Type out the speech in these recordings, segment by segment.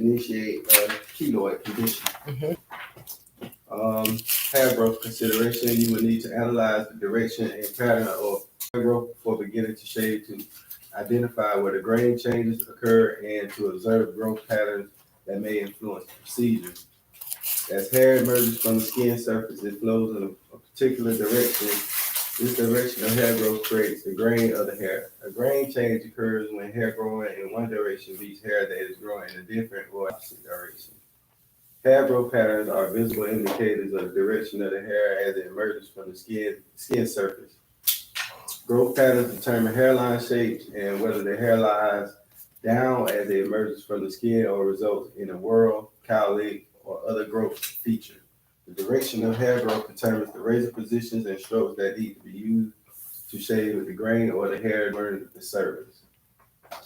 initiate a keloid condition. Hair growth consideration, you will need to analyze the direction and pattern of hair growth before beginning to shave to identify where the grain changes occur and to observe growth patterns that may influence the procedure. As hair emerges from the skin surface, it flows in a particular direction. This direction of hair growth creates the grain of the hair. A grain change occurs when hair growing in one direction meets hair that is growing in a different or opposite direction. Hair growth patterns are visible indicators of the direction of the hair as it emerges from the skin surface. Growth patterns determine hairline shapes and whether the hair lies down as it emerges from the skin or results in a whorl, cowlick, or other growth feature. The direction of hair growth determines the razor positions and strokes that need to be used to shave with the grain or the hair during the service.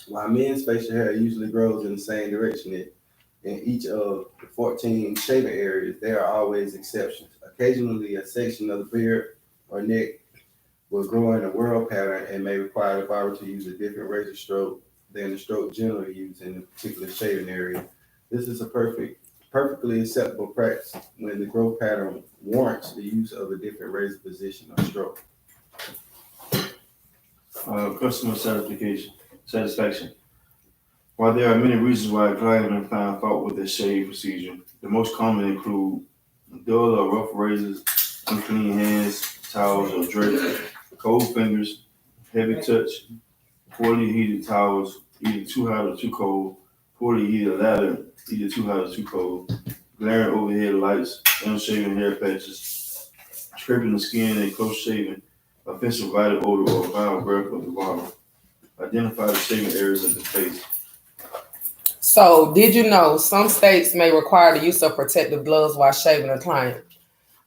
While men's facial hair usually grows in the same direction in each of the 14 shaving areas, there are always exceptions. Occasionally, a section of the beard or neck will grow in a whorl pattern and may require the barber to use a different razor stroke than the stroke generally used in a particular shaving area. This is a perfectly acceptable practice when the growth pattern warrants the use of a different razor position or stroke. Customer satisfaction. While there are many reasons why a client may find fault with their shave procedure, the most common include dull or rough razors, unclean hands, towels or drapes, cold fingers, heavy touch, poorly heated towels, either too hot or too cold, poorly heated lather, either too hot or too cold, glaring overhead lights, unshaven hair patches, scraping the skin and close shaving, offensive vital odor or foul breath of the barber. Identify the shaving areas of the face. So, did you know some states may require the use of protective gloves while shaving a client?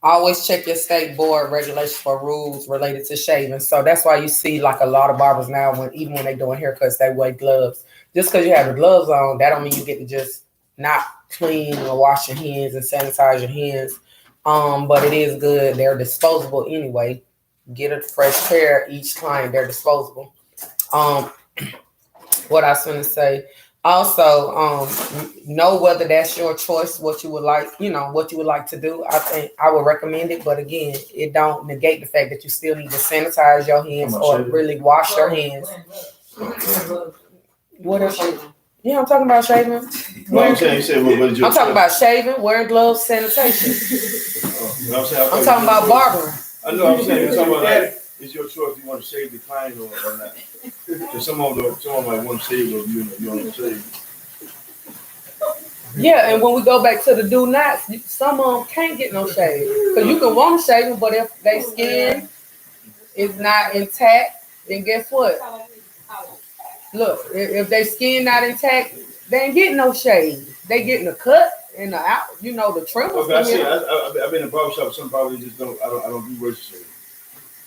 Always check your state board regulations for rules related to shaving. So that's why you see like a lot of barbers now, even when they're doing haircuts, they wear gloves. Just because you have the gloves on, that don't mean you get to just not clean or wash your hands and sanitize your hands. But it is good. They're disposable anyway. Get a fresh pair each client. They're disposable. What I was going to say. Also, know whether that's your choice, what you would like, what you would like to do. I think I would recommend it, but again, it don't negate the fact that you still need to sanitize your hands or really wash your hands. What else? Yeah, I'm talking about shaving. I'm talking about shaving, wearing gloves, sanitation. I'm talking about barbering. I know. I'm saying you're talking about like, it's your choice if you want to shave the client or not. So someone might want to shave or you want to shave. Yeah, and when we go back to the do nots, some of them can't get no shave. Because you can want to shave them, but if their skin is not intact, then guess what? Look, if their skin not intact, they ain't getting no shave. They getting a cut and the out, the trim. I've been in a barbershop. Some barbers just don't. I don't do razor shave.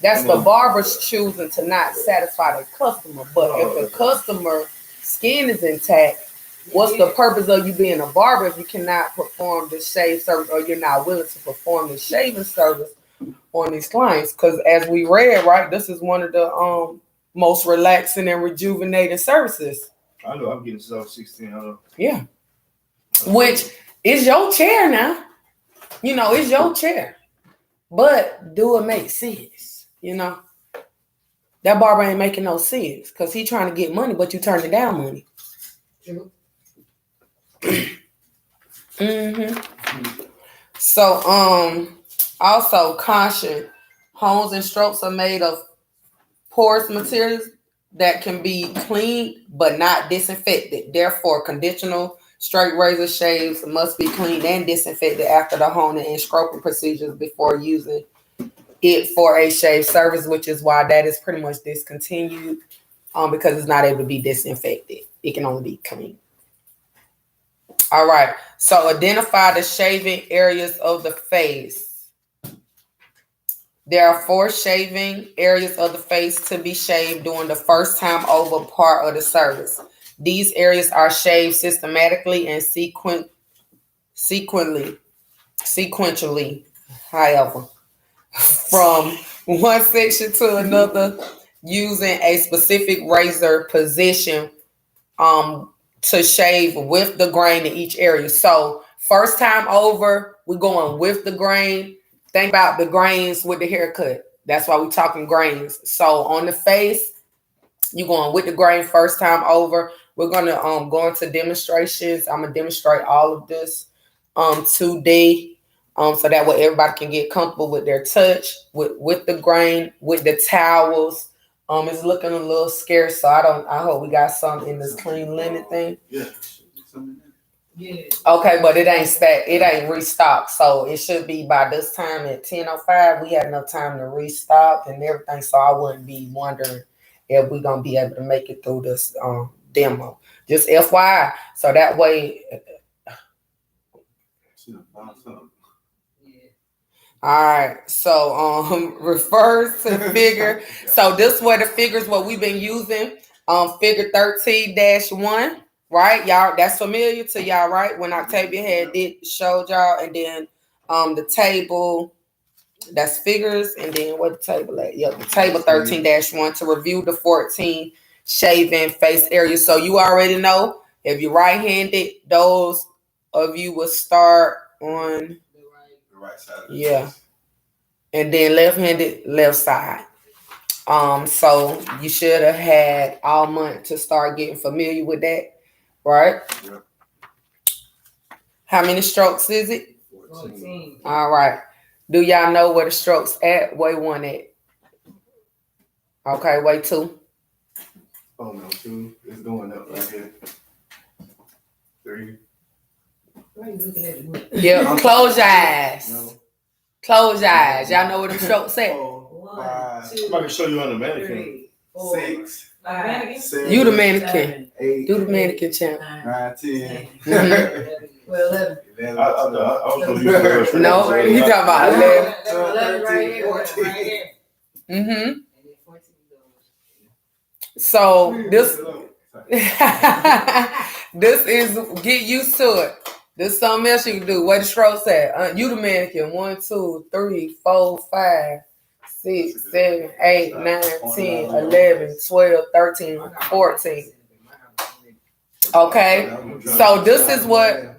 That's the barber's choosing to not satisfy the customer. But if the customer skin is intact, what's the purpose of you being a barber if you cannot perform the shave service or you're not willing to perform the shaving service on these clients? Because as we read, right, this is one of the most relaxing and rejuvenating services. I know. I'm getting since I was 16. I know. Yeah. Which is your chair now. It's your chair. But do it make sense? That barber ain't making no sense because he trying to get money, but you turning down money. So, also caution: hones and strokes are made of porous materials that can be cleaned but not disinfected. Therefore, conventional straight razor shaves must be cleaned and disinfected after the honing and scraping procedures before using it for a shave service, which is why that is pretty much discontinued because it's not able to be disinfected. It can only be cleaned. All right. So identify the shaving areas of the face. There are 4 shaving areas of the face to be shaved during the first time over part of the service. These areas are shaved systematically and sequentially, however, from one section to another using a specific razor position to shave with the grain in each area. So first time over, we're going with the grain. Think about the grains with the haircut. That's why we're talking grains. So on the face, you're going with the grain first time over. We're gonna go into demonstrations. I'm gonna demonstrate all of this 2D. So that way everybody can get comfortable with their touch, with the grain, with the towels. It's looking a little scarce, so I hope we got some in this clean linen thing. Yeah. Yeah. Okay, but it ain't restocked. So it should be by this time at 10:05. We had enough time to restock and everything. So I wouldn't be wondering if we're gonna be able to make it through this demo. Just FYI. So that way. All right, so refers to figure. So this way the figures what we've been using. Figure 13-1, right? Y'all, that's familiar to y'all, right? When Octavia had showed y'all, and then the table, that's figures, and then what the table at? Yep, the table 13-1 to review the 14 shaving face areas. So you already know if you're right-handed, those of you will start on The right side. yeah. And then left-handed, left side. So you should have had all month to start getting familiar with that, right? Yep. How many strokes is it? 14. All right. Do y'all know where the strokes at? Way 1 at. Okay, way 2. Oh no, 2 is going up right here. 3. Why are you looking at the Yeah, close your eyes. No. Close your eyes. Y'all know where the strokes at? 4, 1, 5, 2, I'm about to show you on the mannequin. 3, 4, 6, 5, 7. You the mannequin. 8. Do the mannequin champ. 9, 10. 11. Well, 11. 11. I was gonna use the rest. No, you talking about 11. 11 right here. 14. Right here. Mm-hmm. And then 14 goes. So this is get used to it. This is something else you can do. Where the strokes at? You the mannequin. 1, 2, 3, 4, 5, 6, 7, 8, 9, 10, 11, 12, 13, 14. Okay. So this is what.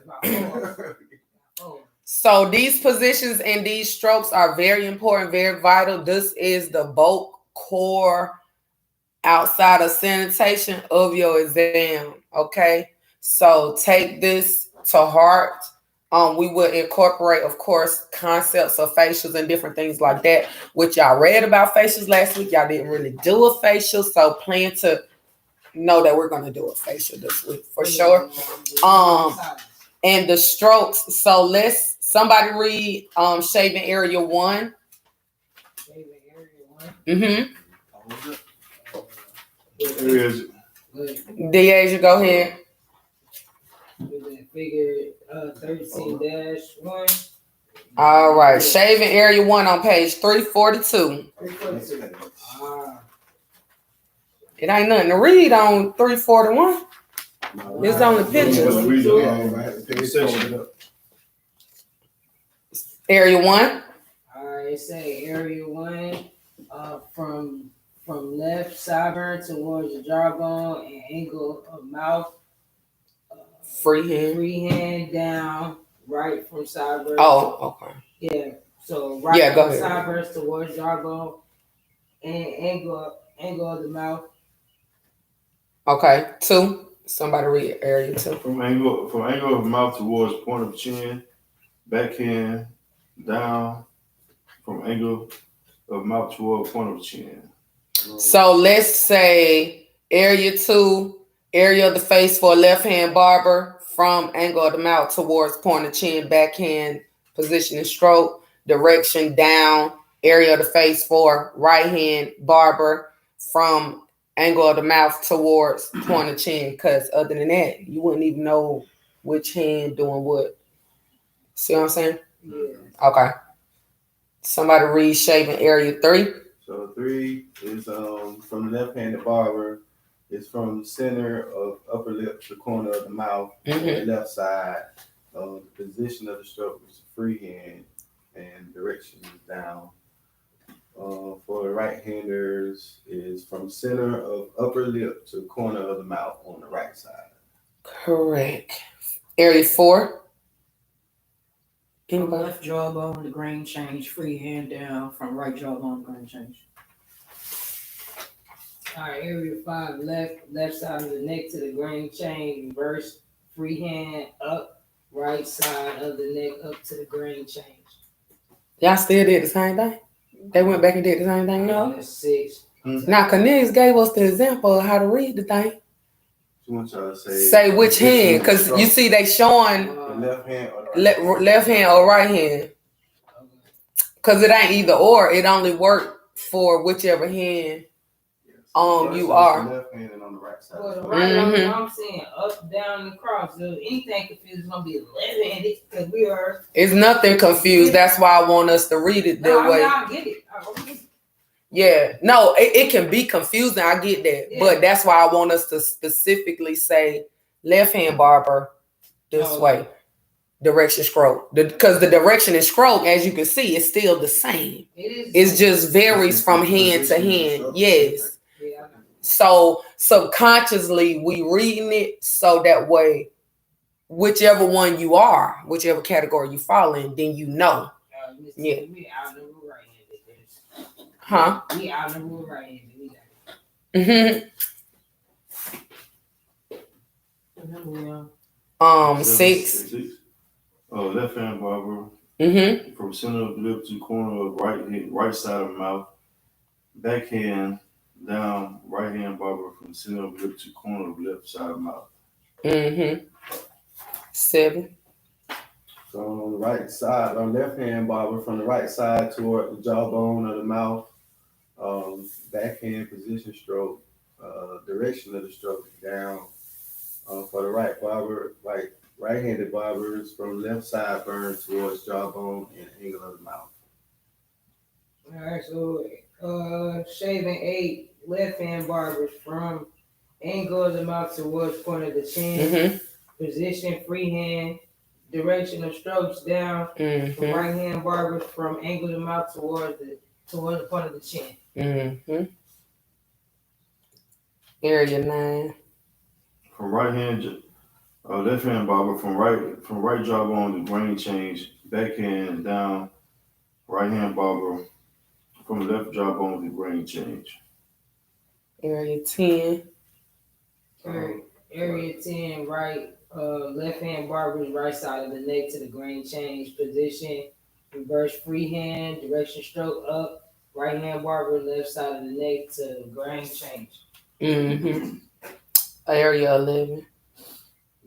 So these positions and these strokes are very important, very vital. This is the bulk core outside of sanitation of your exam. Okay. So take this to heart. We will incorporate, of course, concepts of facials and different things like that, which y'all read about facials last week. Y'all didn't really do a facial, so plan to know that we're going to do a facial this week for sure. And the strokes. So let's somebody read shaving area 1. Shaving area 1. Mm-hmm. Here is it. Deja, go ahead. Figure 13-1. All right. Shaving area 1 on page 342. 342. It ain't nothing to read on 341. It's only pictures. Area 1. Alright, say area 1 from left sideburn towards the jawbone and angle of mouth. Freehand down, right from sideburn. Oh, okay. Yeah. So right Yeah, go from ahead. sideburns towards jawbone and angle of the mouth. Okay. 2. Somebody read area 2. From angle of mouth towards point of chin, backhand down. From angle of mouth toward point of chin. So let's say area 2, area of the face for left hand barber, from angle of the mouth towards point of chin, backhand position and stroke, direction down, area of the face for right hand barber, from angle of the mouth towards point of chin. Because other than that, you wouldn't even know which hand doing what. See what I'm saying? Yeah. Okay. Somebody read shaving area 3. So 3 is from the left-handed barber. It's from the center of upper lip to the corner of the mouth on the left side. The position of the stroke is freehand and direction is down. For the right-handers is from center of upper lip to the corner of the mouth on the right side. Correct. Area 4. From Anybody? left jawbone to grain change, freehand down. From right jawbone to grain change. All right, area 5, left side of the neck to the grain chain, reverse, freehand up, right side of the neck up to the grain change. Y'all still did the same thing? They went back and did the same thing? No. That's 6. Now, Cornelius gave us the example of how to read the thing. She wants y'all to Say which hand, because you see they showing the left hand or the right left hand or right hand. Because it ain't either or. It only work for whichever hand you are. Left hand and on the right side. Well, the right I'm saying up, down, and across. So anything confused is gonna be left-handed because we are. It's nothing confused. That's why I want us to read it that way. I get it. Yeah, no, it can be confusing. I get that, but that's why I want us to specifically say left hand barber this way, direction stroke. Because the direction and stroke, as you can see, is still the same. It just varies from hand to hand. Yes. Yeah. So subconsciously we reading it so that way, whichever one you are, whichever category you fall in, then you know. Yeah. Huh? We outnumber right-handed. Mm-hmm. Number 6. Left hand barber. Mm-hmm. From center of the lip to corner of right side of mouth. Backhand down, right hand barber from center of the lip to corner of left side of mouth. Mm-hmm. 7. So on the right side, on left hand barber from the right side toward the jawbone of the mouth, backhand position stroke, direction of the stroke down. For the right barber, right-handed barbers from left side burn towards jawbone and angle of the mouth. All right, so shaving 8, left hand barbers from angle of the mouth towards point of the chin, position freehand, direction of strokes down. For right hand barbers from angle of the mouth towards the point of the chin. Area 9. From left hand barber from right jawbone to grain change, backhand down, right hand barber from left jawbone to grain change. Area 10. Area 10, right, left hand barbers, right side of the neck to the grain change, position, reverse freehand, direction stroke up, right hand barber, left side of the neck to grain change. Area 11.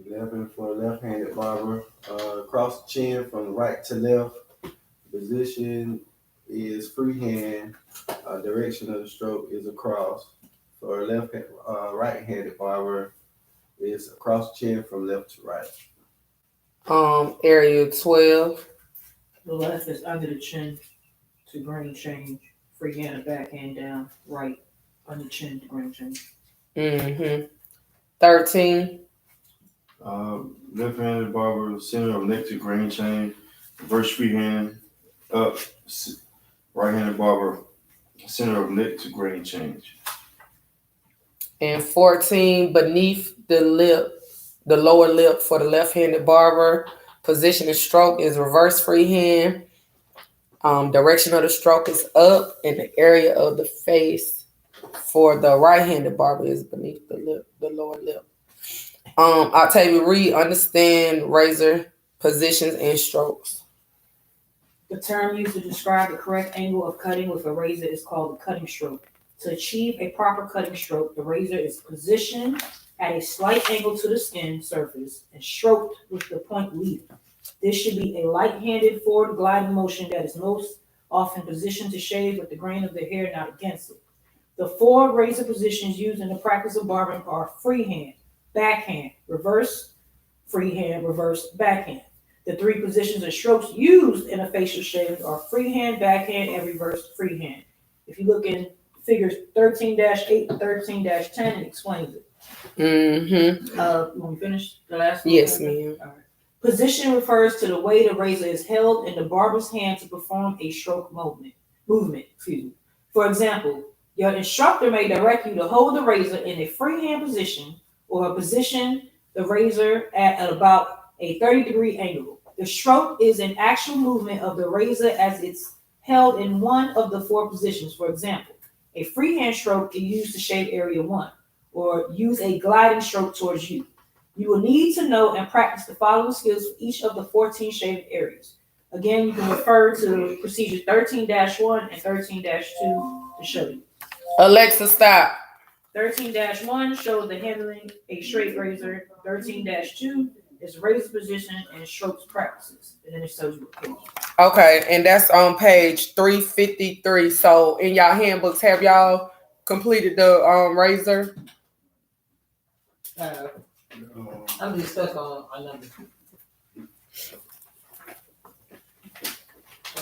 11 for left-handed barber. Across the chin from right to left. Position is freehand. Direction of the stroke is across. For right-handed barber is across the chin from left to right. Area 12. The left is under the chin to grain change, freehand and backhand down, right under chin to grain change. 13. Left-handed barber, center of neck to grain chain, reverse freehand up, right-handed barber, center of neck to grain change. And 14, beneath the lip, the lower lip for the left-handed barber, position and stroke is reverse freehand. Direction of the stroke is up, and the area of the face for the right-handed barber is beneath the lip, the lower lip. Octavia Reed, understand razor positions and strokes. The term used to describe the correct angle of cutting with a razor is called the cutting stroke. To achieve a proper cutting stroke, the razor is positioned at a slight angle to the skin surface and stroked with the point leading. This should be a light-handed forward gliding motion that is most often positioned to shave with the grain of the hair not against it. The 4 razor positions used in the practice of barbering are freehand, backhand, reverse, freehand, reverse, backhand. The 3 positions and strokes used in a facial shave are freehand, backhand, and reverse freehand. If you look in figures 13-8 and 13-10, it explains it. You want to finish the last one? Yes, ma'am. All right. Position refers to the way the razor is held in the barber's hand to perform a stroke movement. For example, your instructor may direct you to hold the razor in a freehand position or a position the razor at about a 30-degree angle. The stroke is an actual movement of the razor as it's held in one of the four positions. For example, a freehand stroke is used to shave area 1, or use a gliding stroke towards you. You will need to know and practice the following skills for each of the 14 shaving areas. Again, you can refer to procedure 13-1 and 13-2 to show you. Alexa, stop. 13-1 shows the handling a straight razor. 13-2 is razor position and strokes practices. And then it shows you a page. Okay, and that's on page 353. So in y'all handbooks, have y'all completed the razor? I'm just stuck on a number.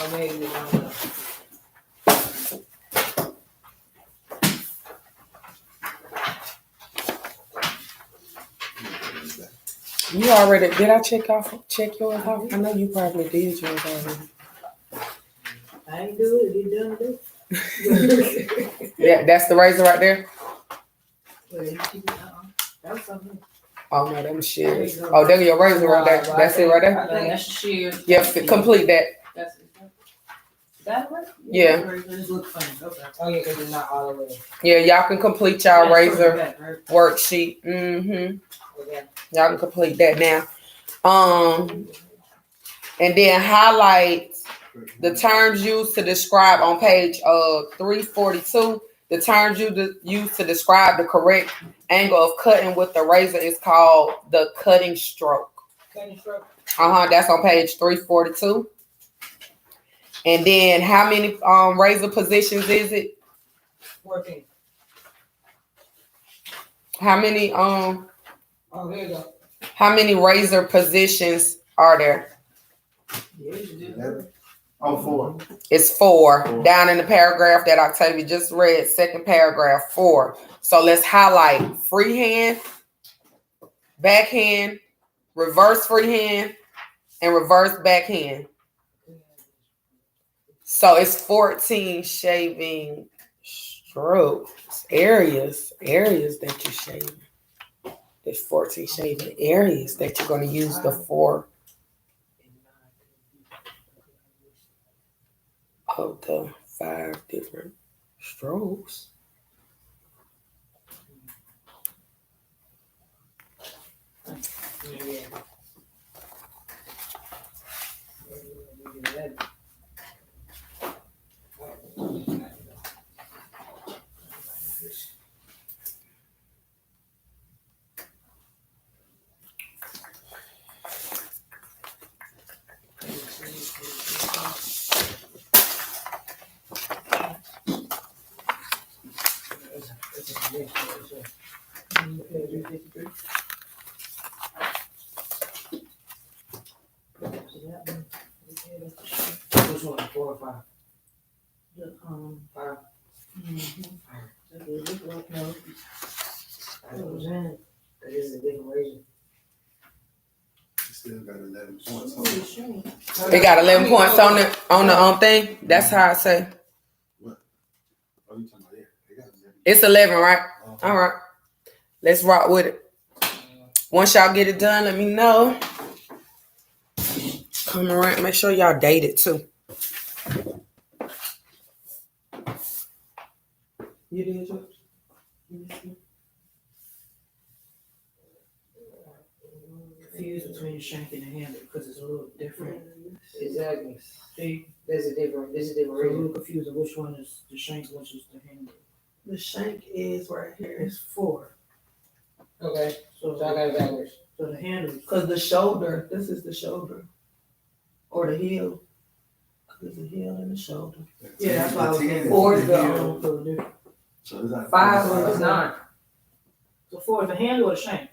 Or maybe I don't know. You already did I check yours off? I know you probably did yours already. I ain't do it. You done it. Yeah, that's the razor right there. That was something. Oh no, them shears. Oh, there's your razor right there. That's it right there. That's the shear. Yeah, complete that. That's it. That right? Yeah. It looks funny. Okay. Oh yeah, because it's not all the way. Yeah, y'all can complete y'all That's razor back, right? worksheet. Mm-hmm. Okay. Y'all can complete that now. And then highlight the terms used to describe on page 342. The terms used to describe the correct angle of cutting with the razor is called the cutting stroke. Cutting stroke. That's on page 342. And then how many razor positions is it? 14. How many Oh, here you go. how many razor positions are there? Oh, 4. It's 4. Down in the paragraph that Octavia just read, second paragraph, 4. So let's highlight freehand, backhand, reverse freehand, and reverse backhand. So it's 14 shaving strokes, areas that you shave. There's 14 shaving areas that you're going to use the 4 of the 5 different strokes. Which one? 4 or 5? The, 5. that's a good one. No. That's what I'm saying. That is a different razor. Still got 11 points on it. They got 11 points on the thing. That's how I say. Oh, you talking about They got 11. It's 11, right? All right. Let's rock with it. Once y'all get it done, let me know. Come around. Make sure y'all date it too. You did yours? Confused between the shank and the handle because it's a little different. Exactly. See, This is different I'm a razor. little confused of which one is the shank, which is the handle. The shank is right here. It's 4. Okay. So, So I got it backwards. so the handle. Because the shoulder, this is the shoulder. Or the heel. There's the heel and the shoulder. Yeah, that's why I was The 10 saying is 4 is the the heel. So different. So it's like 5 It's 9. So 4 is the handle or the shank?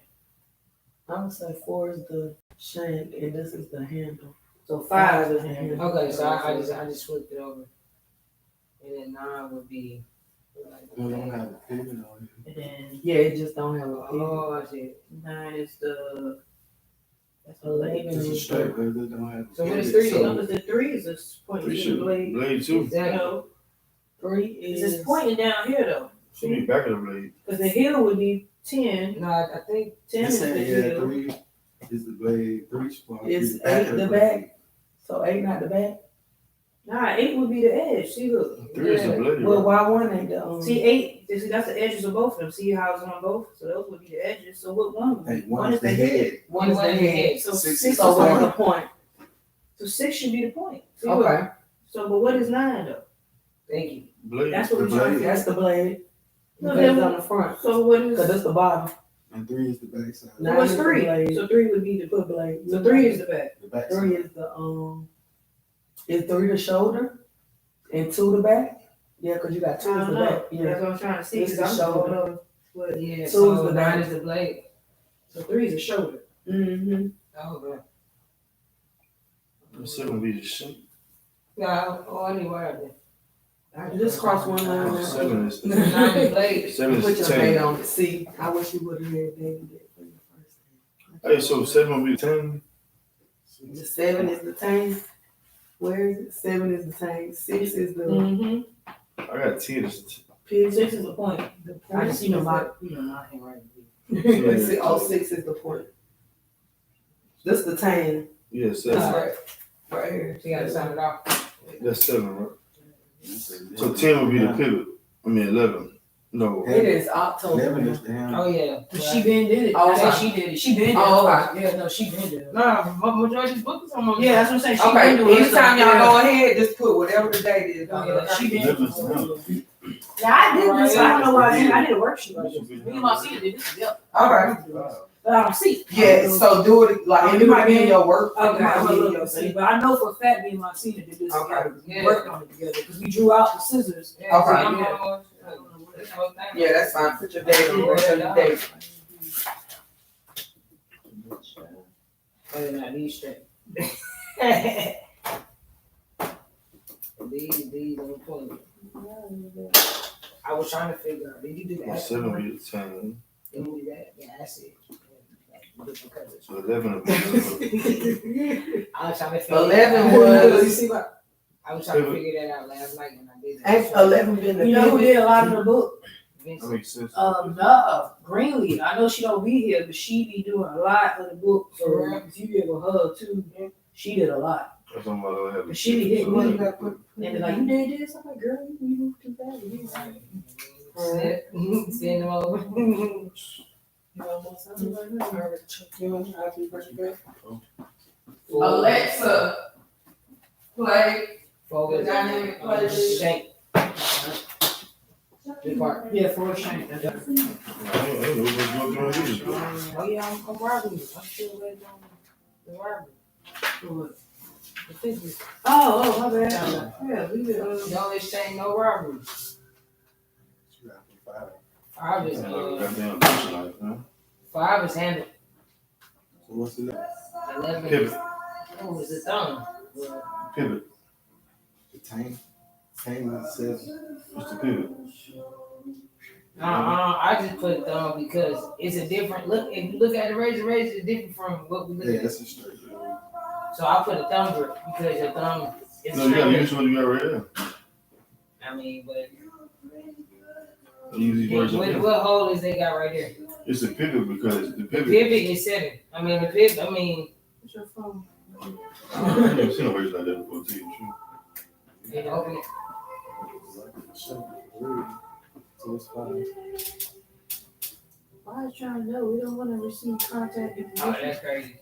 I would say 4 is the shank and this is the handle. So 5 is the handle. Okay, so I just flipped it over. And then 9 would be. We don't have a pivot on it. And then Yeah, it just don't have a heel. Oh, I see. 9 is the. That's the 11 blade. It's a is straight razor. It don't have a So what is pivot. 3 So then? number 3 is this pointing Three to the should blade. blade 2. Exactly. No, 3 it's is just pointing down here though. Should be back of the blade. Because the heel would be 10. No, I think 10 It's is the saying, yeah, heel. 3 is the blade, 3 spot. Is the back 8 of the blade. back? So 8 not the back? Nah, 8 would be the edge. See, look. 3 is the blade. Well, right? why one ain't the See, 8, see, that's the edges of both of them. See how it's on both? So those would be the edges. So what one would be? Hey, one is the head. One is the head. So Six 6 is So is what's the the point. point? So 6 should be the point. See, look. Okay. So, but what is 9 though? thank you. Blade. That's what The we're trying to blade. figure That's the blade. No, Because then it's on the front. So what Cause is? it's the bottom. And 3 is the back side. Nine What's is the 3? blade. So 3 would be the Put blade. So 3 is the back. The back 3 side. is 3 the shoulder and 2 the back? Yeah, cause you got 2 I is don't the know. back. Yeah. That's what I'm trying to see. It's Because the I'm going shoulder. over. What? Yeah, Two so is the 9 back. is the blade. So 3 is the shoulder. Mm-hmm. Oh, man. The 7 would be the shape. Yeah, anywhere then. I just cross one line. The 7 is the 9 is blade. 7 is Put the your 10. blade on it. See, I wish you would have had baby that for your first time. Hey, so 7 would be 10. The 7 is the tank. Where is it? 7 is the tank. 6 is the Mm-hmm. I got 10 as the pig. 6 is the point. The I just see no point my handwriting. is the- oh, 6 is the point. This the tank. Yeah, That's 7. right. Right here. So you gotta sign it off. That's 7, right? So 10 would be the pivot. I mean 11. No. It is October. 11 is the handle. Oh, yeah. She been did it. Oh, I said okay. she did it. She been did it. Oh, okay. Yeah, no, she been did it. No, majority of this book is on my. Yeah, that's what I'm saying. She Okay, been doing anytime y'all stuff. go ahead, just put whatever the date is. Oh, yeah, she been. 11 is the handle. Yeah, I did this. I don't know why I did a worksheet like This this. would be Me and my senior did this together. Okay. But I don't see. Yeah, so do it like Oh, it you might might be in be- your work. Okay, It might I'm be gonna in look your and see. thing. But I know for a fact me and my senior did this Okay. together. We Yeah. worked on it together because we drew out the scissors. Yeah, Okay. I'm on this whole thing. Yeah, that's fine. Put your date on there. Put your date. Other than that, these straight. These on point. I was trying to figure out, did you do Well, that? 7 would be the 10. Did you do that? Yeah, that's it. Different colors. So 11 would be the I was trying to figure 11 You was. see what? I was trying to figure that out last night when I did that. Ain't 11 been the You know who pivot? did a lot of the book? That Vincent. makes sense. No, Greenleaf. I know she don't be here, but she be doing a lot of the book. So if you give a hug too, she did a lot. That's what I'm about to have. But she be hitting What you me. got put? And they're like, you did this? I'm like, girl, you moved too fast. You did right. Send them over. Alexa, play Forward. dynamic playlist. Shank. Big part. Yeah, for a shank. I ain't know what was going on. Oh yeah, I'm robbing you. I'm still waiting on the robbery. The fifties. Oh, my bad. Yeah, we did. No exchange, no robbery. Five is Goddamn picture like, huh? 5 is handled. So what's the next? 11. Pivot. Oh, is the thumb. Pivot. The tank. Tank is 7. What's the pivot? I just put thumb because it's a different look. If you look at the razor is different from what we look Yeah, at. that's a straight. So I put a thumb grip because your thumb is No, you gotta straight. use what you got right here. I mean, but Use these words up here. what hole is they got right there? It's a pivot because the The pivot. pivot is 7. I mean, the pivot, I mean, What's your phone? I ain't never seen a razor like that before, to tell you the truth. it open it. So it's 5. I was trying to know. We don't want to receive contact Oh, information. that's crazy.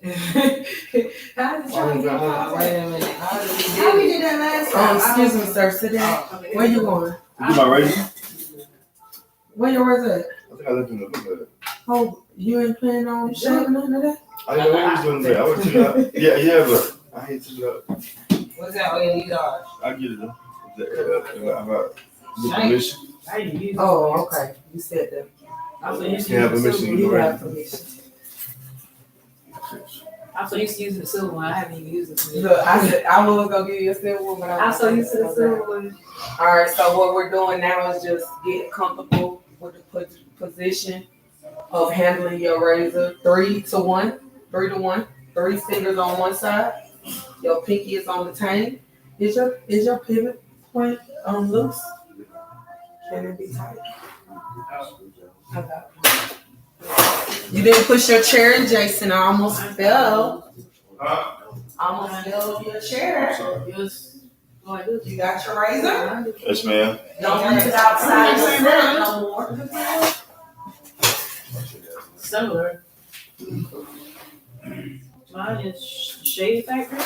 How did you get Wait a minute. How did we How we do did that last time? Excuse me, sir. Sit down. Where you going? You do my razor? Where your words at? I think I left in the book like that. Oh, you ain't planning on shaving none of that? I didn't know what he was doing today. I would take it out. Yeah, but I hate to take it out. What's that? Oh, yeah, these are. I get it though. How about the permission? I didn't use it. Oh, okay. You said that. I'm so used to Can't have using the permission. silver You one. have permission. I'm so used to using the silver one. I haven't even used it. Look, I said I was gonna give you a silver one, but I'm so used to the silver one. All right, so what we're doing now is just get comfortable with the position of handling your razor. 3 to 1, 3 to 1. 3 fingers on one side. Your pinky is on the tang. Is your pivot point loose? Can it be tight? Okay. You didn't push your chair in, Jason. I almost fell. Huh? Almost fell off your chair. You got your razor? Yes, ma'am. Don't leave it outside the set no more. Similar. Mine is Shade Factory.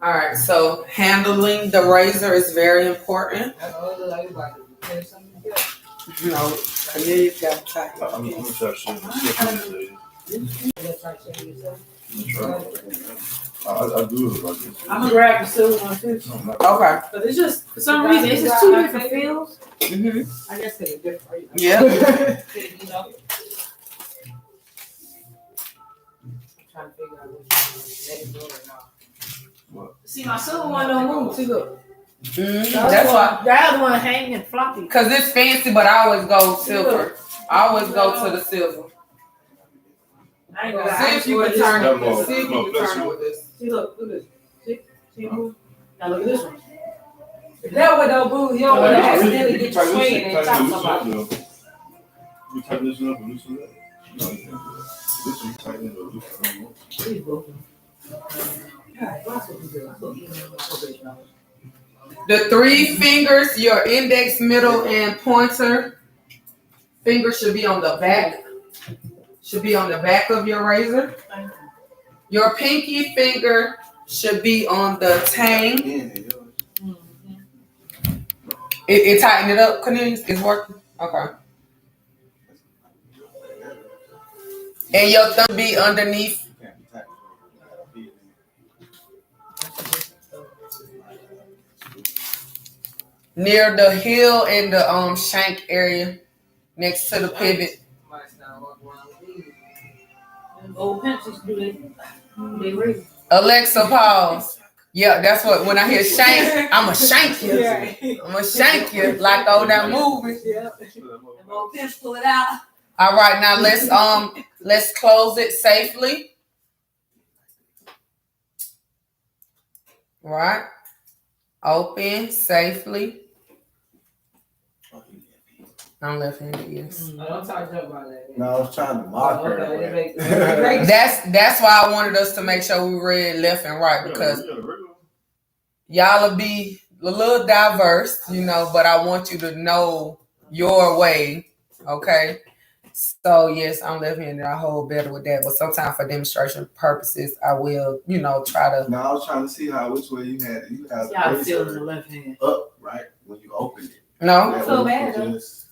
All right, so handling the razor is very important. No, Cornelius got tight. I'm gonna try to show I do it like this. I'm gonna grab the silver one too. Okay. But it's just, for some reason, it's just two different feels. Mm-hmm. I guess they're different. Yeah. You know? Trying to figure out which one. See, my silver one don't move too good. That's why. The other one hanging floppy. Cause it's fancy, but I always go silver. I always go to the silver. I ain't gonna See if you can turn No it. more. See if No, you can bless turn it you. with this. See, look at this. See it move? Now look at this one. If that one don't move, you don't want to accidentally get your swing and chop somebody. You tighten this one up and loosen it up? No, you can't do that. This one, you tighten it or loosen it up. Please, both of them. Alright, well, that's what we do. That's what we do. The 3 fingers, your index, middle, and pointer finger should be on the back. Should be on the back of your razor. Your pinky finger should be on the tang. It tightened it up, Cornelius? It's working? Okay. And your thumb be underneath. Near the heel and the shank area, next to the pivot. Old pencils do they raise. Alexa, pause. Yeah, that's what, when I hear shank, I'ma shank you. I'ma shank you like on that movie. The old pencils pull it out. All right, now let's close it safely. Right. Open safely. I'm left-handed, yes. Don't talk about that. No, I was trying to mock her. Okay. That's why I wanted us to make sure we read left and right, because y'all will be a little diverse, but I want you to know your way, okay? So yes, I'm left-handed. I hold better with that, but sometimes for demonstration purposes, I will, try to. No, I was trying to see which way you had it. You have Yeah, I the feel in the razor left hand. up, right, when you open it. No, That feel way you bad, can though. just-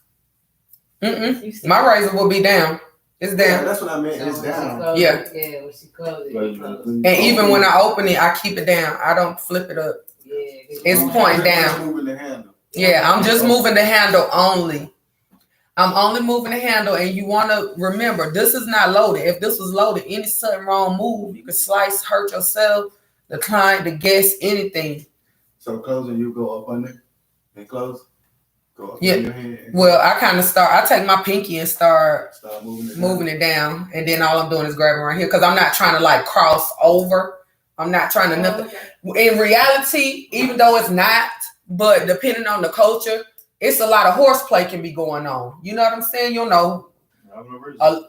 my razor will be down. It's Yeah, down. that's what I meant. It's down. Yeah. Yeah, when she closed it. And even when I open it, I keep it down. I don't flip it up. It's pointing down. Moving the handle. Yeah, I'm just moving the handle only. I'm only moving the handle, and you want to remember, this is not loaded. If this was loaded, any sudden wrong move, you could slice, hurt yourself, the client, the guest, anything. So closing, you go up under and close. Go up Yeah. under your hand. And Well, I take my pinky and start start moving it. moving it down, and then all I'm doing is grabbing right here, because I'm not trying to like cross over. I'm not trying to nothing. In reality, even though it's not, but depending on the culture, it's a lot of horseplay can be going on. You know what I'm saying?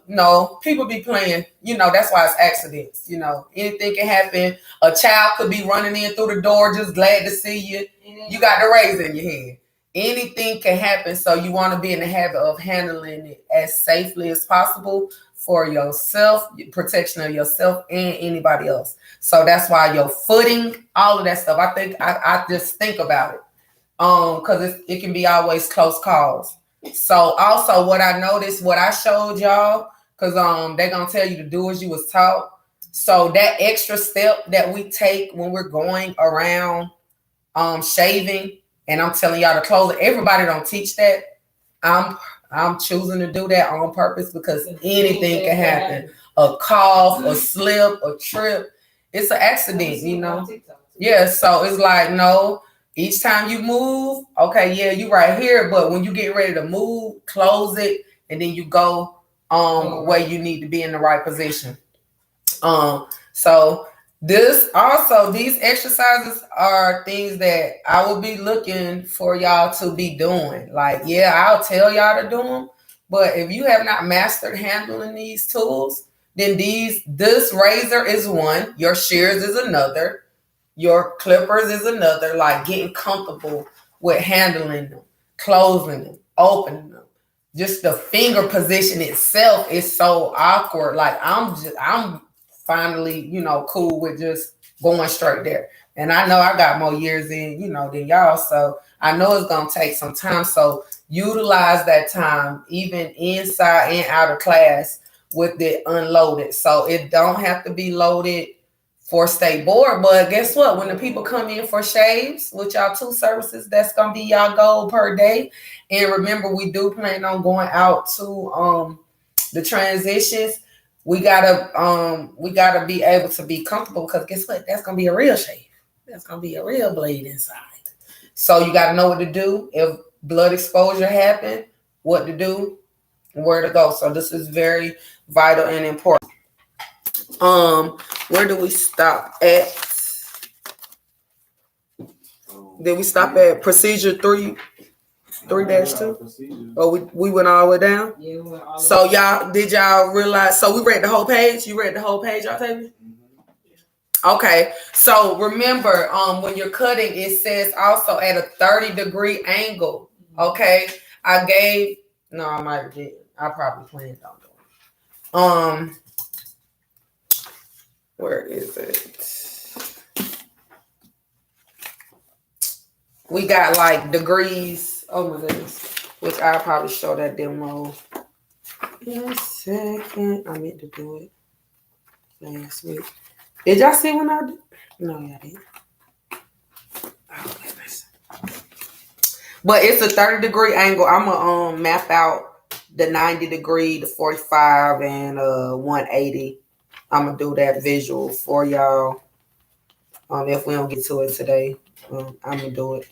No, people be playing. That's why it's accidents. Anything can happen. A child could be running in through the door, just glad to see you. You got the razor in your hand. Anything can happen, so you want to be in the habit of handling it as safely as possible for yourself, protection of yourself and anybody else. So that's why your footing, all of that stuff. I think I just think about it, because it can be always close calls. So also, what I noticed, what I showed y'all, because they're gonna tell you to do as you was taught. So that extra step that we take when we're going around shaving. And I'm telling y'all to close it. Everybody don't teach that. I'm choosing to do that on purpose because anything can happen. A cough, a slip, a trip. It's an accident, Yeah, so it's like, no, each time you move, okay, yeah, you right here. But when you get ready to move, close it, and then you go where you need to be in the right position. So these exercises are things that I will be looking for y'all to be doing. Like, yeah, I'll tell y'all to do them, But if you have not mastered handling these tools, then this razor is one, your shears is another, your clippers is another. Like getting comfortable with handling them, closing them, opening them. Just the finger position itself is so awkward. Like I'm finally, cool with just going straight there. And I know I got more years in, than y'all. So I know it's gonna take some time. So utilize that time, even inside and out of class, with it unloaded. So it don't have to be loaded for state board. But guess what? When the people come in for shaves with y'all 2 services, that's gonna be y'all goal per day. And remember, we do plan on going out to the transitions. We gotta be able to be comfortable, because guess what? That's gonna be a real shave. That's gonna be a real blade inside. So you gotta know what to do if blood exposure happen, what to do, where to go. So this is very vital and important. Where do we stop at? Did we stop at procedure 3-2? Oh, we went all the way down? Yeah, we went all the So way did y'all realize, so we read the whole page? You read the whole page, Octavia? Okay, so remember, when you're cutting, it says also at a 30-degree angle. Okay, I might have did. I probably planned on doing it. Where is it? We got like degrees. Oh my goodness, which I'll probably show that demo in a second. I meant to do it last week. Did y'all see when I did? No, y'all didn't. Oh, goodness. But it's a 30-degree angle. I'm gonna map out the 90-degree, the 45, and 180. I'm gonna do that visual for y'all. If we don't get to it today, I'm gonna do it.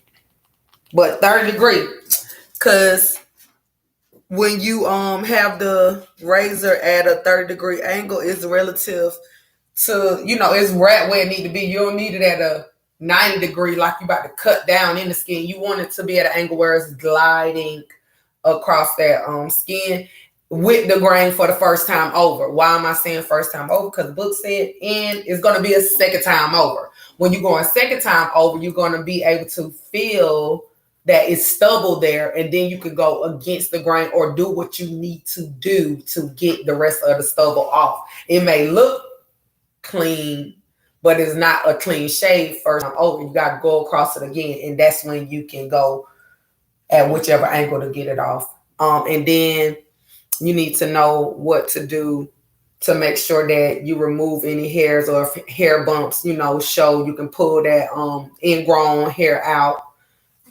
But 30-degree, because when you have the razor at a 30-degree angle, it's relative to, it's right where it need to be. You don't need it at a 90-degree like you about to cut down in the skin. You want it to be at an angle where it's gliding across that skin with the grain for the first time over. Why am I saying first time over? Because the book said, and it's going to be a second time over. When you go a second time over, you're going to be able to feel that it's stubble there, and then you can go against the grain or do what you need to do to get the rest of the stubble off. It may look clean, but it's not a clean shave first time over. You got to go across it again, and that's when you can go at whichever angle to get it off. And then you need to know what to do to make sure that you remove any hairs, or if hair bumps, show, you can pull that ingrown hair out.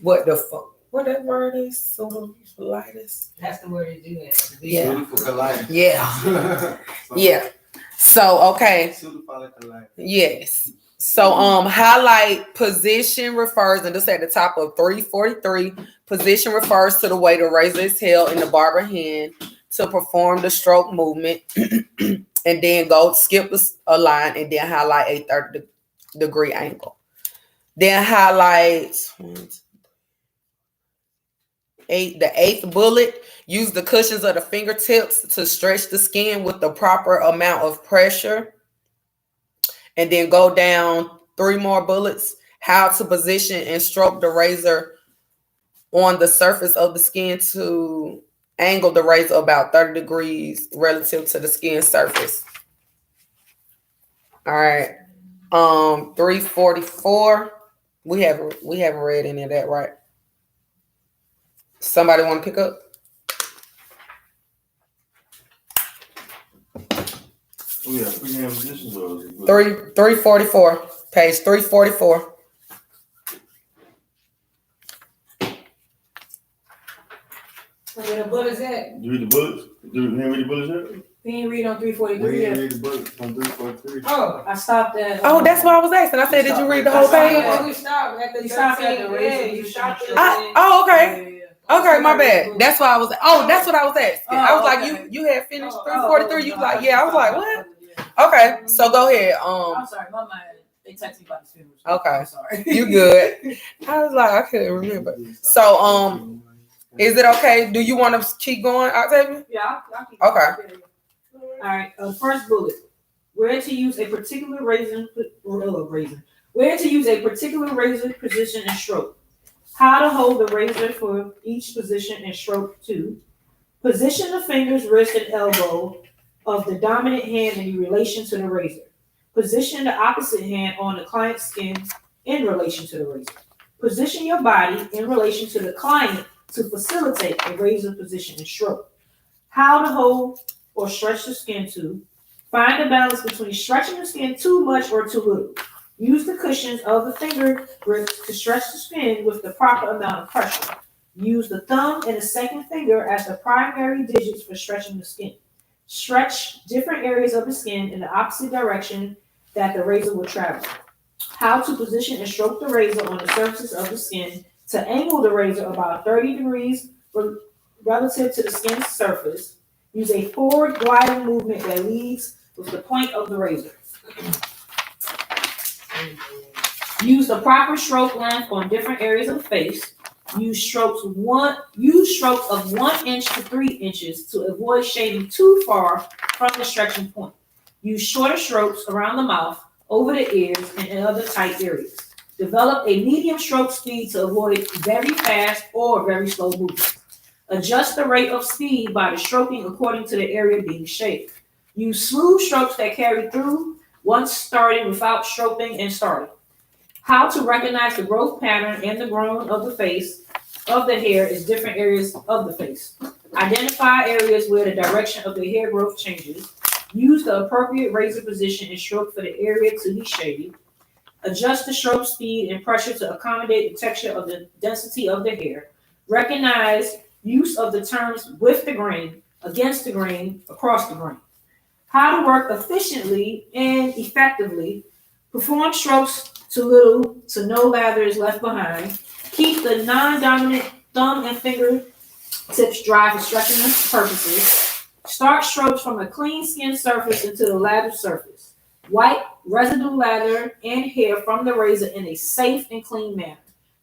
What the fuck? What that word is? Solitis. That's the word to do that. Yeah. Yeah. Yeah. So okay. Yes. So highlight position refers, and this at the top of 343. Position refers to the way the razor is held in the barber hand to perform the stroke movement, and then go skip a line and then highlight a 30-degree angle. Then highlight the 8th bullet. Use the cushions of the fingertips to stretch the skin with the proper amount of pressure. And then go down 3 more bullets. How to position and stroke the razor on the surface of the skin to angle the razor about 30 degrees relative to the skin surface. All right. 344. We haven't read any of that, right? Somebody want to pick up? Oh yeah, freehand positions or 344. Page 344. Where the bullets at? You read the bullets? You didn't read the bullets yet? We didn't read on 343 We yet. didn't read the book on 343. Oh, I stopped at. Oh, that's why I was asking. I said, did you read the whole page? we stopped at the You stopped at the 13th. razor. Yeah, you stopped at Oh, okay. Yeah. Okay, my bad. That's why I was. Oh, that's what I was asking. I was okay. like, you had finished 343. You was like, yeah. I was like, what? Yeah. Okay, so go ahead. I'm sorry, my mind. They texted me about the funeral. Okay. I'm sorry. You good? I was like, I couldn't remember. So Is it okay? Do you want to keep going, Octavia? Yeah, I'll keep Okay. going. All right. First bullet. Where to use a particular razor. Where to use a particular razor position and stroke. How to hold the razor for each position and stroke. 2. Position the fingers, wrist, and elbow of the dominant hand in relation to the razor. Position the opposite hand on the client's skin in relation to the razor. Position your body in relation to the client to facilitate a razor position and stroke. How to hold or stretch the skin to. Find a balance between stretching the skin too much or too little. Use the cushions of the finger grips to stretch the skin with the proper amount of pressure. Use the thumb and the second finger as the primary digits for stretching the skin. Stretch different areas of the skin in the opposite direction that the razor will travel. How to position and stroke the razor on the surface of the skin to angle the razor about 30 degrees relative to the skin's surface. Use a forward gliding movement that leads with the point of the razor. Use the proper stroke length on different areas of the face. Use strokes of 1 inch to 3 inches to avoid shaving too far from the stretching point. Use shorter strokes around the mouth, over the ears, and in other tight areas. Develop a medium stroke speed to avoid very fast or very slow movements. Adjust the rate of speed by the stroking according to the area being shaved. Use smooth strokes that carry through once starting without stroking and starting. How to recognize the growth pattern and the growing of the face of the hair is different areas of the face. Identify areas where the direction of the hair growth changes. Use the appropriate razor position and stroke for the area to be shaved. Adjust the stroke speed and pressure to accommodate the texture of the density of the hair. Recognize use of the terms with the grain, against the grain, across the grain. How to work efficiently and effectively. Perform strokes too little to no lather is left behind. Keep the non-dominant thumb and finger tips dry for stretching purposes. Start strokes from a clean skin surface into the lathered surface. Wipe residue lather and hair from the razor in a safe and clean manner.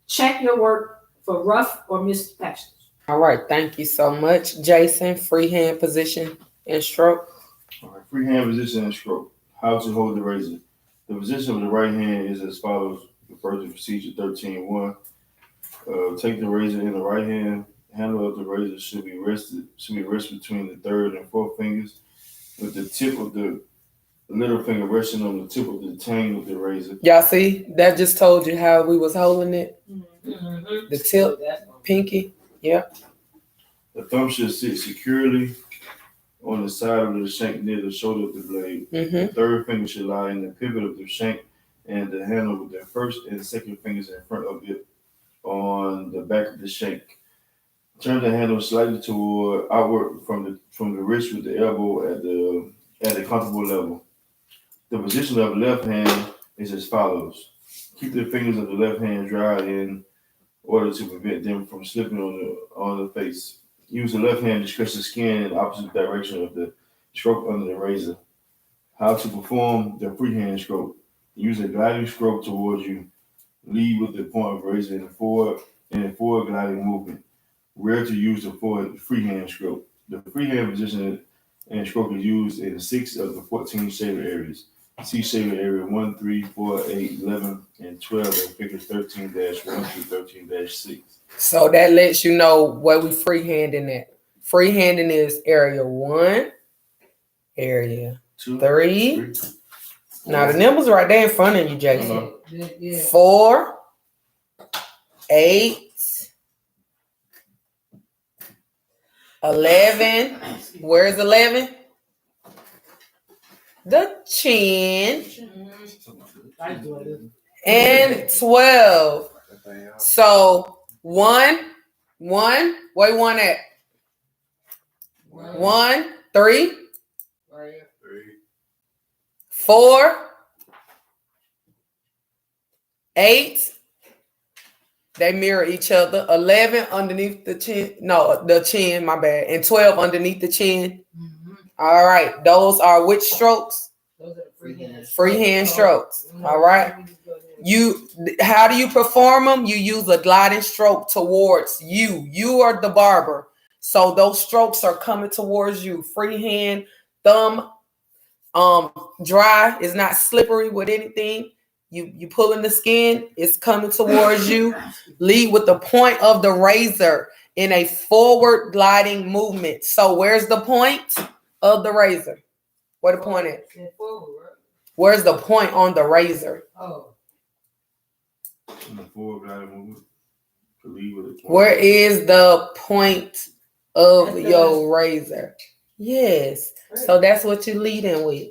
Check your work for rough or missed patches. All right, thank you so much, Jason. Freehand position and stroke. All right, freehand position and stroke. How to hold the razor. The position of the right hand is as follows. Refer to procedure 13.1. Take the razor in the right hand. Handle of the razor should be rested between the third and fourth fingers, with the tip of the little finger resting on the tip of the tang of the razor. Y'all see? That just told you how we was holding it. Mm-hmm. The tip, pinky. Yep. The thumb should sit securely on the side of the shank near the shoulder of the blade. Mm-hmm. The third finger should lie in the pivot of the shank and the handle with the first and second fingers in front of it on the back of the shank. Turn the handle slightly toward outward from the wrist with the elbow at a comfortable level. The position of the left hand is as follows. Keep the fingers of the left hand dry in order to prevent them from slipping on the face. Use the left hand to stretch the skin in the opposite direction of the stroke under the razor. How to perform the freehand stroke. Use a gliding stroke towards you. Lead with the point of the razor in a forward gliding movement. Where to use the freehand stroke. The freehand position and stroke is used in 6 of the 14 shaver areas. See shaver area 1, 3, 4, 8, 11, and 12 in figures 13-1 through 13-6. So that lets you know where we freehanding at. Freehanding is area 1, area 2, 3. Now the numbers right there in front of you, Jason. Yeah. 4, 8, 11. Where's 11? The chin. And 12. So 1, where you want at? 1, 3, 4, 8. They mirror each other. 11 underneath the chin. No, the chin, my bad. And 12 underneath the chin. Mm-hmm. All right. Those are which strokes? Those are the freehand. Freehand strokes. All right. How do you perform them? You use a gliding stroke towards you. You are the barber. So those strokes are coming towards you. Freehand, thumb, dry, is not slippery with anything. You pulling the skin, it's coming towards you. Lead with the point of the razor in a forward gliding movement. So where's the point of the razor? Where the point is? Where's the point on the razor? Oh. In the forward gliding movement. To lead with it. Where is the point of your razor? Yes. So that's what you're leading with.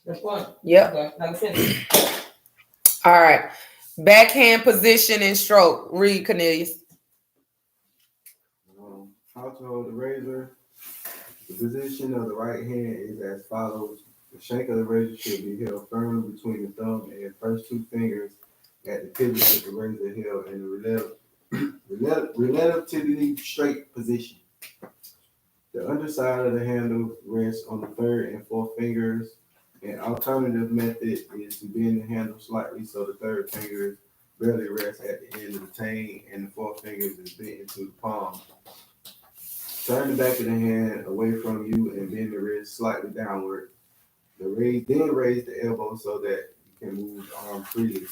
The point. Yep. Okay. Like finish. All right. Backhand position and stroke. Read, Cornelius. How to hold the razor. The position of the right hand is as follows. The shank of the razor should be held firmly between the thumb and first two fingers at the pivot of the razor held in the relatively straight position. The underside of the handle rests on the third and fourth fingers. An alternative method is to bend the handle slightly so the third finger barely rests at the end of the tang and the fourth finger is bent into the palm. Turn the back of the hand away from you and bend the wrist slightly downward. Then raise the elbow so that you can move the arm freely.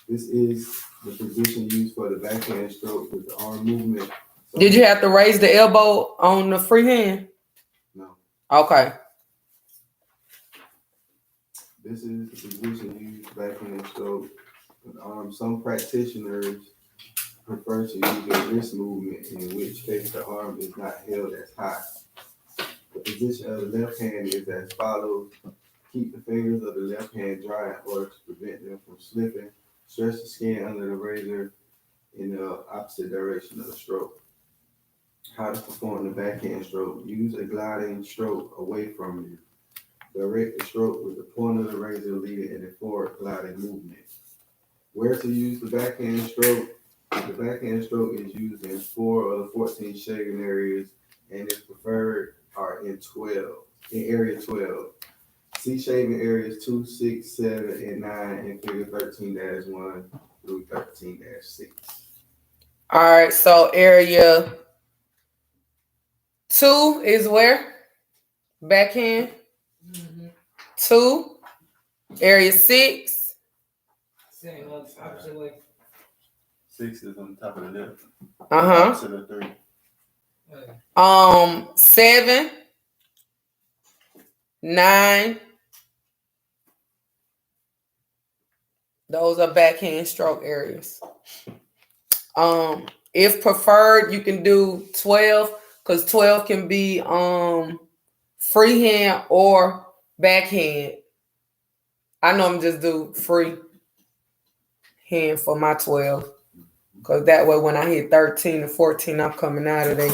This is the position used for the backhand stroke with the arm movement. So Did you have to raise the elbow on the free hand? No. Okay. This is the position used backhand stroke with the arm. Some practitioners prefer to use a wrist movement, in which case the arm is not held as high. The position of the left hand is as follows. Keep the fingers of the left hand dry in order to prevent them from slipping. Stretch the skin under the razor in the opposite direction of the stroke. How to perform the backhand stroke. Use a gliding stroke away from you. Direct the stroke with the point of the razor leading in a forward gliding movement. Where to use the backhand stroke? The backhand stroke is used in 4 of the 14 shaving areas and is preferred are in area 12. See shaving areas 2, 6, 7, and 9 in figure 13-1 through 13-6. All right. So area 2 is where? Backhand. 2. Area 6. Same opposite way. 6 is on top of the left. Uh-huh. Opposite of 3. 7, 9. Those are backhand stroke areas. If preferred, you can do 12 because 12 can be freehand or backhand. I normally just do free hand for my 12 because that way when I hit 13 and 14, I'm coming out of there.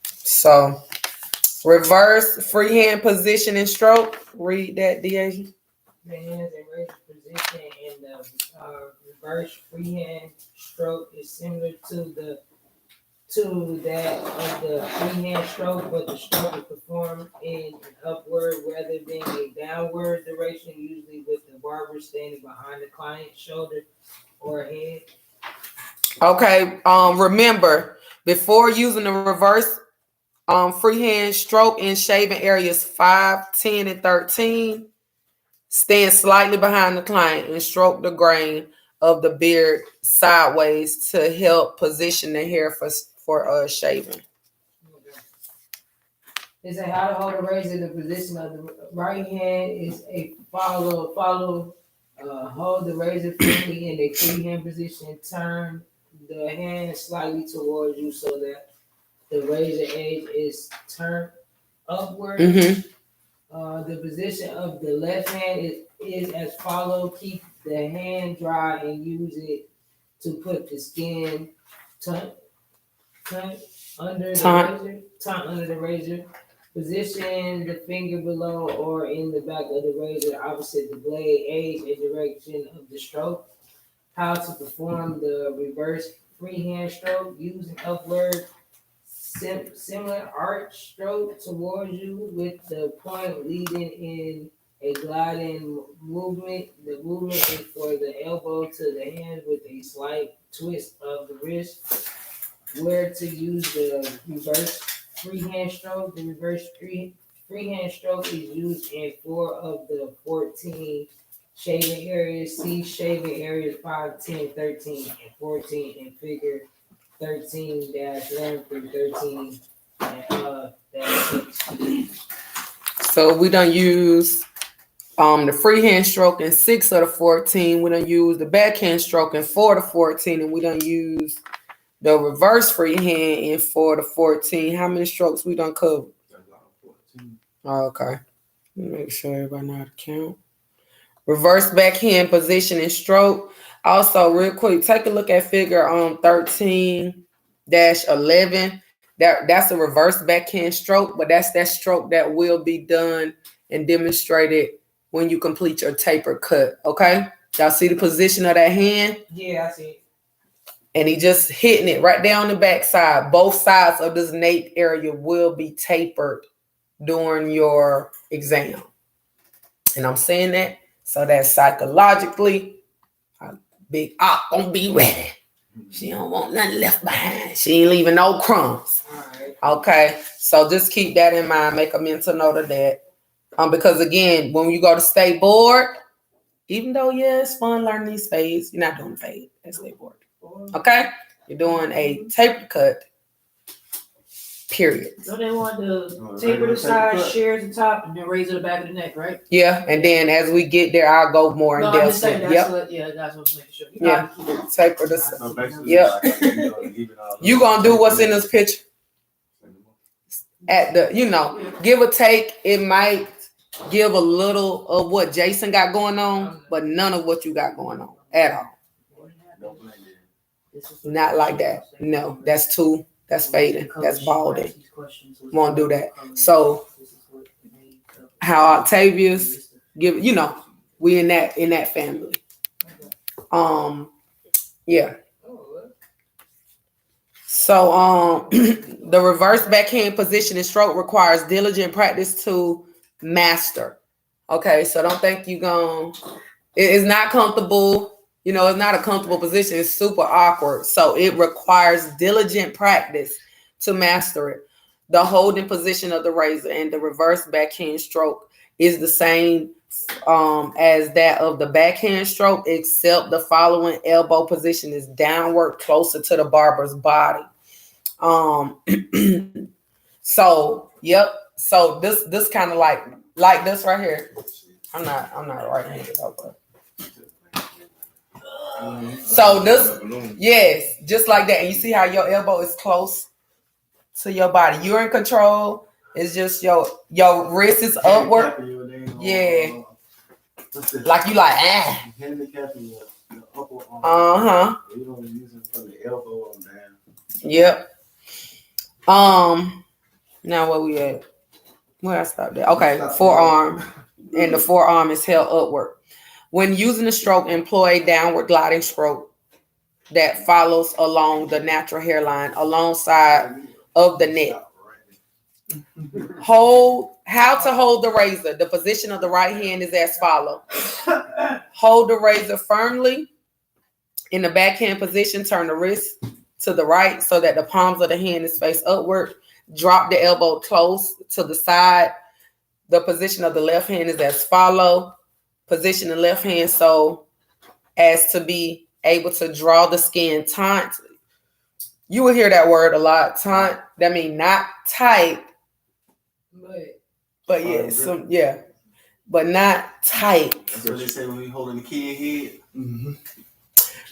So reverse freehand position and stroke. Read that, Deja. The hands in razor position and the reverse freehand stroke is similar to that of the freehand stroke, but the stroke is performed in an upward rather than a downward direction, usually with the barber standing behind the client's shoulder or head. Okay. Remember, before using the reverse freehand stroke in shaving areas 5, 10, and 13, stand slightly behind the client and stroke the grain of the beard sideways to help position the hair for shaving. It said how to hold a razor in the position of the right hand is a follow. Hold the razor firmly in a freehand position. Turn the hand slightly towards you so that the razor edge is turned upward. The position of the left hand is as follows. Keep the hand dry and use it to put the skin under the razor. Position the finger below or in the back of the razor opposite the blade edge and direction of the stroke. How to perform the reverse freehand stroke. Use an upward similar arch stroke towards you with the point leading in A gliding movement. The movement is for the elbow to the hand with a slight twist of the wrist. Where to use the reverse freehand stroke. The reverse freehand stroke is used in 4 of the 14 shaving areas. See shaving areas 5, 10, 13, and 14 in figure 13-1 through 13 and -6. So we done use the freehand stroke in 6 of the 14. We done use the backhand stroke in 4 of the 14, and we done use the reverse freehand in 4 of the 14. How many strokes we done covered? Oh, okay. Let me make sure everybody know how to count. Reverse backhand position and stroke. Also, real quick, take a look at figure 13-11. That's a reverse backhand stroke, but that's that stroke that will be done and demonstrated when you complete your taper cut. Okay, y'all see the position of that hand? Yeah, I see it. And he just hitting it right there on the back side. Both sides of this nape area will be tapered during your exam. And I'm saying that so that psychologically, Big Op gonna be ready. She don't want nothing left behind. She ain't leaving no crumbs. All right. Okay, so just keep that in mind. Make a mental note of that. Because again, when you go to state board, even though it's fun learning these fades, you're not doing a fade at state board. Okay, you're doing a taper cut. Period. So they want to taper the side, shears the top, and then razor the back of the neck, right? Yeah, and then as we get there, I'll go more in No, I'm depth. just saying that's Yep. what. Yeah, that's what I'm making sure. Yeah. Taper the. So basically, Yep. like, You gonna do what's in this picture at the, give or take. It might give a little of what Jason got going on, but none of what you got going on at all. Not like that. No, that's fading. That's balding. Won't do that. So how Octavius give, we in that family. Yeah. So the reverse backhand position and stroke requires diligent practice to master. Okay, so don't think it is not comfortable. It's not a comfortable position. It's super awkward. So it requires diligent practice to master it. The holding position of the razor and the reverse backhand stroke is the same as that of the backhand stroke, except the following elbow position is downward closer to the barber's body. So this kind of like this right here. I'm not right-handed though, but so this, yes, just like that. And you see how your elbow is close to your body. You're in control. It's just your wrist is upward. Yeah. Like you like, Handicapping your upper arm. You don't use it from the elbow on down. Yep. Now where we at? Where I stopped at? Okay, forearm. And the forearm is held upward. When using the stroke, employ downward gliding stroke that follows along the natural hairline alongside of the neck. How to hold the razor. The position of the right hand is as follows. Hold the razor firmly in the backhand position. Turn the wrist to the right so that the palms of the hand is faced upward. Drop the elbow close to the side. The position of the left hand is as follows. Position the left hand so as to be able to draw the skin taut. You will hear that word a lot. Taut. That means not tight. But yeah, but not tight. That's what they say when you holding the kid head.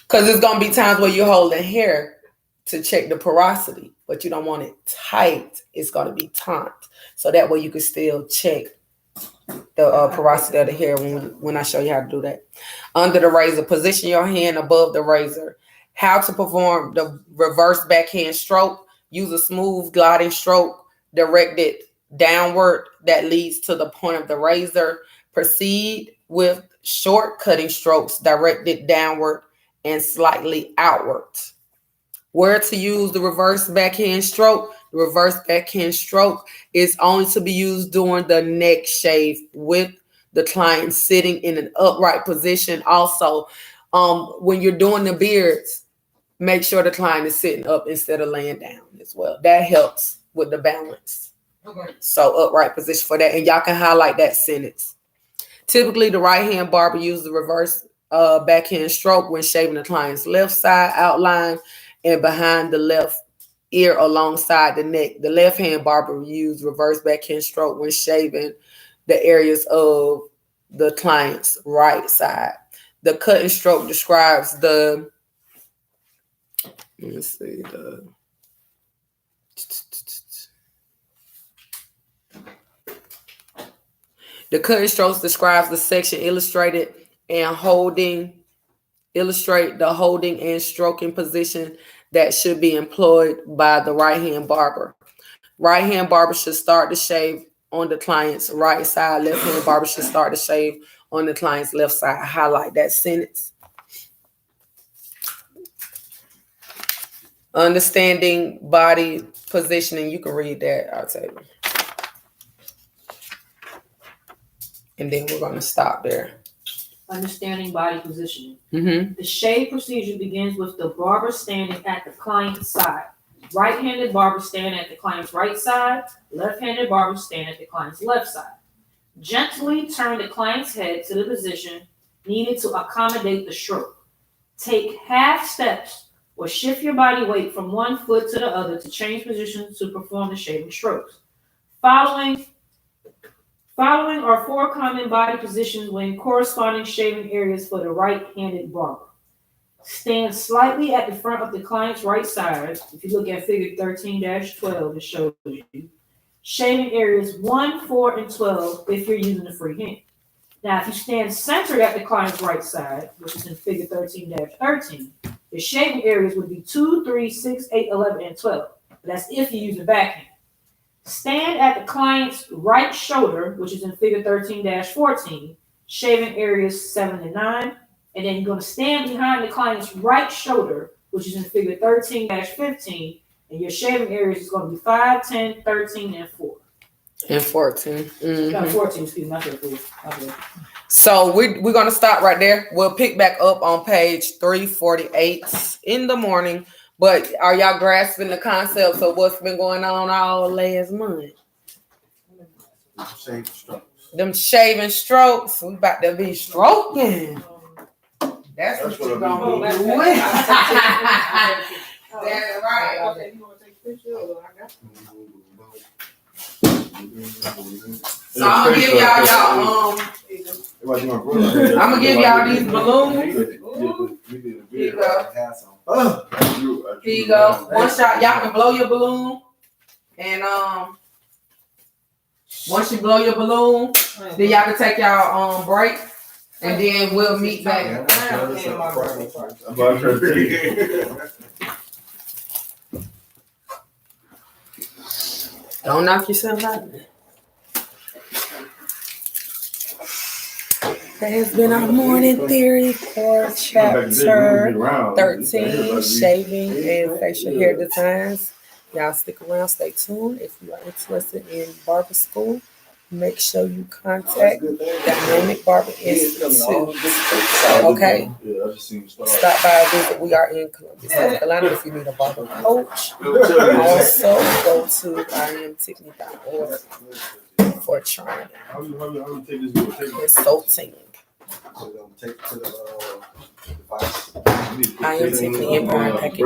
Because there's gonna be times where you're holding hair to check the porosity, but you don't want it tight. It's gonna be taut, so that way you can still check the porosity of the hair when I show you how to do that. Under the razor, position your hand above the razor. How to perform the reverse backhand stroke? Use a smooth gliding stroke directed downward that leads to the point of the razor. Proceed with short cutting strokes directed downward and slightly outward. Where to use the reverse backhand stroke? The reverse backhand stroke is only to be used during the neck shave with the client sitting in an upright position. Also, when you're doing the beards, make sure the client is sitting up instead of laying down as well. That helps with the balance. Okay. So upright position for that. And y'all can highlight that sentence. Typically, the right-hand barber uses the reverse backhand stroke when shaving the client's left side outline and behind the left ear alongside the neck. The left-hand barber uses reverse backhand stroke when shaving the areas of the client's right side. The cutting stroke describes the, let's see, the cutting strokes describes the section illustrated and illustrate the holding and stroking position that should be employed by the right-hand barber. Right-hand barber should start to shave on the client's right side. Left-hand barber should start to shave on the client's left side. Highlight that sentence. Understanding body positioning. You can read that, I'll tell you. And then we're going to stop there. Understanding body positioning. Mm-hmm. The shave procedure begins with the barber standing at the client's side. Right-handed barber stand at the client's right side. Left-handed barber stand at the client's left side. Gently turn the client's head to the position needed to accommodate the stroke. Take half steps or shift your body weight from one foot to the other to change positions to perform the shaving strokes. Following are 4 common body positions when corresponding shaving areas for the right-handed barber. Stand slightly at the front of the client's right side. If you look at figure 13-12, it shows you shaving areas 1, 4, and 12 if you're using the free hand. Now, if you stand centered at the client's right side, which is in figure 13-13, the shaving areas would be 2, 3, 6, 8, 11, and 12. But that's if you use the backhand. Stand at the client's right shoulder, which is in figure 13-14, shaving areas 7 and 9. And then you're going to stand behind the client's right shoulder, which is in figure 13-15, and your shaving areas is going to be 5, 10, 13, and 4. And 14. Mm-hmm. No, 14, excuse me, not 4. Okay. So we're going to stop right there. We'll pick back up on page 348 in the morning. But are y'all grasping the concepts of what's been going on all last month? Shave strokes. Them shaving strokes. We about to be stroking. That's what you're going to be doing. That's right. Okay, you want to take a picture or I got So I'm gonna give y'all I'm gonna give y'all these balloons. Here you go. Here you go. One shot. Y'all can blow your balloon, and once you blow your balloon, then y'all can take y'all break, and then we'll meet back. Don't knock yourself out. That has been our morning theory for chapter 13, shaving and facial hair designs. Y'all stick around, stay tuned. If you are interested in barber school, make sure you contact Dynamic Barber Institute. Okay? Stop by, visit. We are in Columbia, South Carolina. If you need a barber coach, also go to IamTiffany.org for training. Consulting. I am Tiffany Empire Packet.